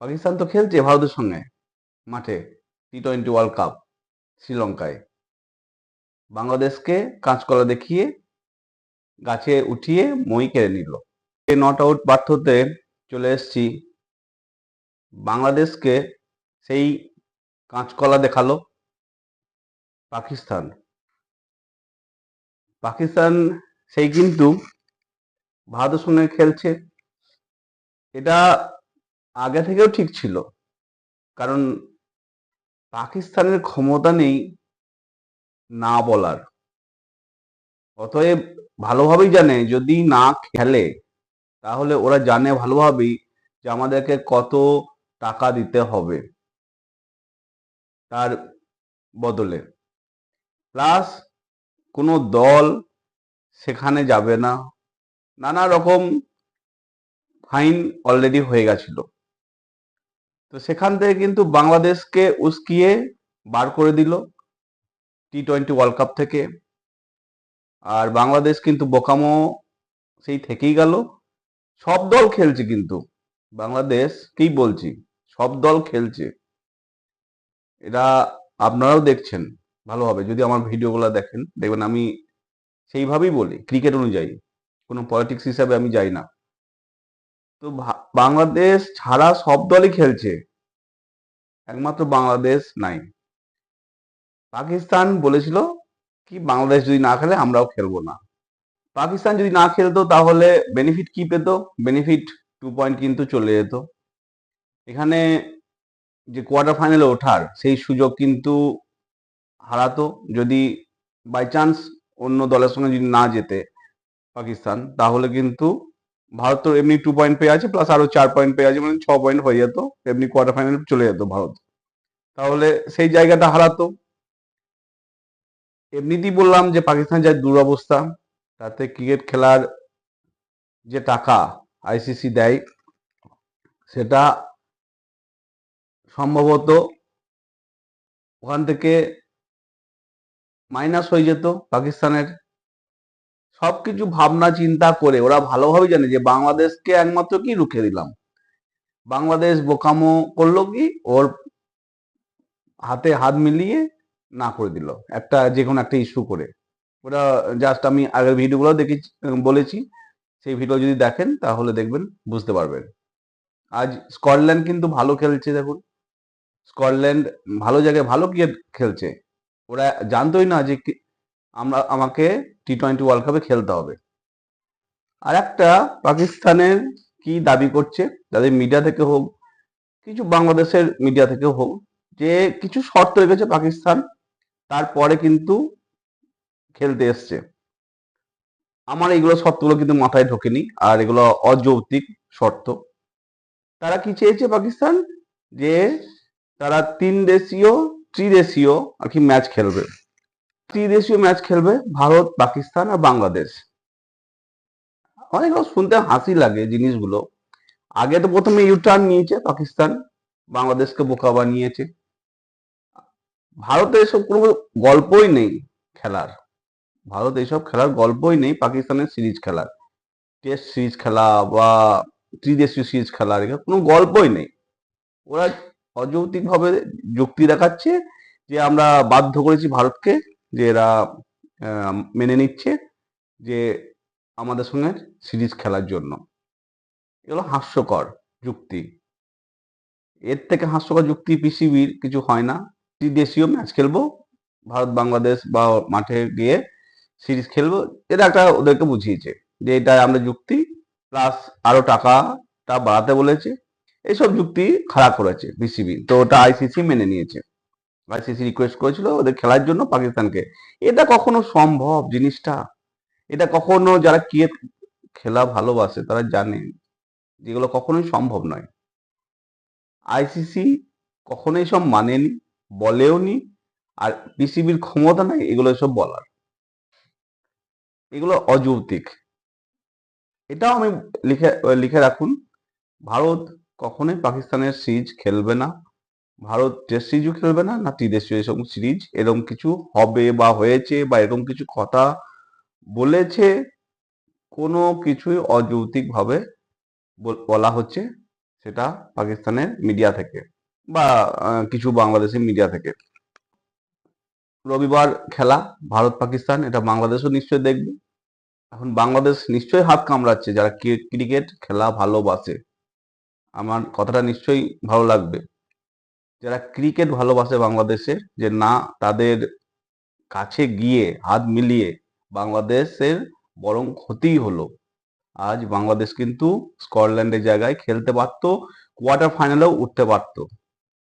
পাকিস্তান তো খেলছে ভারতের সঙ্গে মাঠে টি-20 ওয়ার্ল্ড কাপ শ্রীলঙ্কায়। বাংলাদেশকে কাঁচকলা দেখিয়ে গাছে উঠিয়ে মই কেড়ে নিল। নট আউট পার্থতে চলে এসেছি। বাংলাদেশকে সেই কাঁচকলা দেখালো পাকিস্তান। পাকিস্তান সেই কিন্তু ভারতের সঙ্গে খেলছে। এটা আগে থেকেও ঠিক ছিল, কারণ পাকিস্তানের ক্ষমতা নেই না বলার। অতএব ভালোভাবেই জানে যদি না খেলে তাহলে ওরা জানে ভালোভাবেই যে আমাদেরকে কত টাকা দিতে হবে তার বদলে। প্লাস কোনো দল সেখানে যাবে না, নানা রকম ফাইন অলরেডি হয়ে গেছিল। তো সেখান থেকে কিন্তু বাংলাদেশকে উস্কিয়ে বার করে দিল টি-20 ওয়ার্ল্ড কাপ থেকে। আর বাংলাদেশ কিন্তু বোকামো সেই থেকেই গেল। সব দল খেলছে কিন্তু বাংলাদেশ, কি বলছি, সব দল খেলছে। এটা আপনারাও দেখছেন ভালোভাবে, যদি আমার ভিডিওগুলো দেখেন দেখবেন আমি সেইভাবেই বলি, ক্রিকেট অনুযায়ী, কোনো পলিটিক্স হিসাবে আমি যাই না। তো বাংলাদেশ ছাড়া সব দলই খেলছে, একমাত্র বাংলাদেশ নাই। পাকিস্তান বলেছিল কি বাংলাদেশ যদি না খেলে আমরাও খেলবো না। পাকিস্তান যদি না খেলতো তাহলে বেনিফিট কি পেত? বেনিফিট 2 পয়েন্ট কিন্তু চলে যেত। এখানে যে কোয়ার্টার ফাইনালে ওঠার সেই সুযোগ কিন্তু হারাতো যদি বাই চান্স অন্য দলের সঙ্গে যদি না যেতে পাকিস্তান, তাহলে কিন্তু ভারত তো এমনি 2 পয়েন্ট পেয়ে আছে, প্লাস আরো 4 পয়েন্ট পেয়ে আছে, মানে 6 পয়েন্ট হয়ে যেত, এমনি কোয়ার্টার ফাইনাল চলে যেত ভারত। তাহলে সেই জায়গাটা হারাতো। এমনিতেই বললাম যে পাকিস্তান যা দুরবস্থা, তাতে ক্রিকেট খেলার যে টাকা আইসিসি দেয় সেটা সম্ভবত ওখান থেকে মাইনাস হয়ে যেত পাকিস্তানের। সবকিছু ভাবনা চিন্তা করে ওরা ভালোভাবে জানে যে বাংলাদেশকে একমাত্র কি রুখে দিলাম। বাংলাদেশ বোকামো করলো কি, ওর হাতে হাত মিলিয়ে না করে দিল একটা, যে কোনো একটা ইস্যু করে। ওরা জাস্ট, আমি আগের ভিডিওগুলো দেখেছি, বলেছি, সেই ভিডিও যদি দেখেন তাহলে দেখবেন, বুঝতে পারবেন। আজ স্কটল্যান্ড কিন্তু ভালো খেলছে, দেখুন স্কটল্যান্ড ভালো জায়গায় ভালো ক্রিকেট খেলছে। ওরা জানতোই না যে আমাকে টি-20 ওয়ার্ল্ড কাপে খেলতে হবে। আর একটা পাকিস্তানের কি দাবি করছে, তাদের মিডিয়া থেকে হোক, কিছু বাংলাদেশের মিডিয়া থেকে হোক, যে কিছু শর্ত রেখেছে পাকিস্তান, তারপরে কিন্তু খেলতে এসছে। আমার এগুলো শর্তগুলো কিন্তু মাথায় ঢোকেনি, আর এগুলো অযৌক্তিক শর্ত। তারা কি চেয়েছে পাকিস্তান? যে তারা ত্রিদেশীয় আর কি ম্যাচ খেলবে। ত্রিদেশীয় ম্যাচ খেলবে ভারত, পাকিস্তান আর বাংলাদেশ। অনেক শুনতে হাসি লাগে জিনিসগুলো। আগে তো প্রথমে ইউটার্ন নিয়েছে পাকিস্তান, বাংলাদেশকে বোকা বানিয়েছে। ভারতে এসব কোনো গল্পই নেই খেলার। ভারত এইসব খেলার গল্পই নেই, পাকিস্তানের সিরিজ খেলার, টেস্ট সিরিজ খেলা বা ত্রিদেশীয় সিরিজ খেলার এখানে কোনো গল্পই নেই। ওরা অযৌক্তিক ভাবে যুক্তি দেখাচ্ছে যে আমরা বাধ্য করেছি ভারতকে, যে এরা মেনে নিচ্ছে যে আমাদের সঙ্গে সিরিজ খেলার জন্য। এগুলো হাস্যকর যুক্তি। এর থেকে হাস্যকর যুক্তি পিসিবির কিছু হয় না। ত্রিদেশীয় ম্যাচ খেলবো, ভারত বাংলাদেশ বা মাঠে গিয়ে সিরিজ খেলবো, এটা একটা ওদেরকে বুঝিয়েছে যে এটা আমরা যুক্তি, প্লাস আরো টাকাটা বাড়াতে বলেছে। এইসব যুক্তি খারাপ করেছে বিসিবি, তো ওটা আইসিসি মেনে নিয়েছে। আইসিসি রিকোয়েস্ট করেছিল ওদের খেলার জন্য পাকিস্তানকে। এটা কখনো সম্ভব জিনিসটা? এটা কখনো, যারা ক্রিকেট খেলা ভালোবাসে তারা জানে যেগুলো কখনোই সম্ভব নয়। আইসিসি কখনোই সব মানেনি, বলেও নি, আর বিসিবির ক্ষমতা নাই এগুলো সব বলার। এগুলো অযৌক্তিক। এটাও আমি লিখে লিখে রাখুন, ভারত কখনোই পাকিস্তানের সিরিজ খেলবে না। ভারত টেস্ট সিরিজও খেলবে না, না ত্রিদেশীয় এসব সিরিজ। এরকম কিছু হবে বা হয়েছে বা এরকম কিছু কথা বলেছে, কোনো কিছুই অযৌক্তিক ভাবে বলা হচ্ছে, সেটা পাকিস্তানের মিডিয়া থেকে বা কিছু বাংলাদেশি মিডিয়া থেকে। রবিবার খেলা ভারত পাকিস্তান, এটা বাংলাদেশও নিশ্চয়ই দেখবে। এখন বাংলাদেশ নিশ্চয়ই হাত কামড়াচ্ছে যারা ক্রিকেট খেলা ভালোবাসে। আমার কথাটা নিশ্চয়ই ভালো লাগবে। যারা ক্রিকেট ভালোবাসে বাংলাদেশে, যে না, তাদের কাছে গিয়ে হাত মিলিয়ে বাংলাদেশের বরং ক্ষতিই হলো। আজ বাংলাদেশ কিন্তু স্কটল্যান্ডের জায়গায় খেলতে পারতো, কোয়ার্টার ফাইনালেও উঠতে পারতো।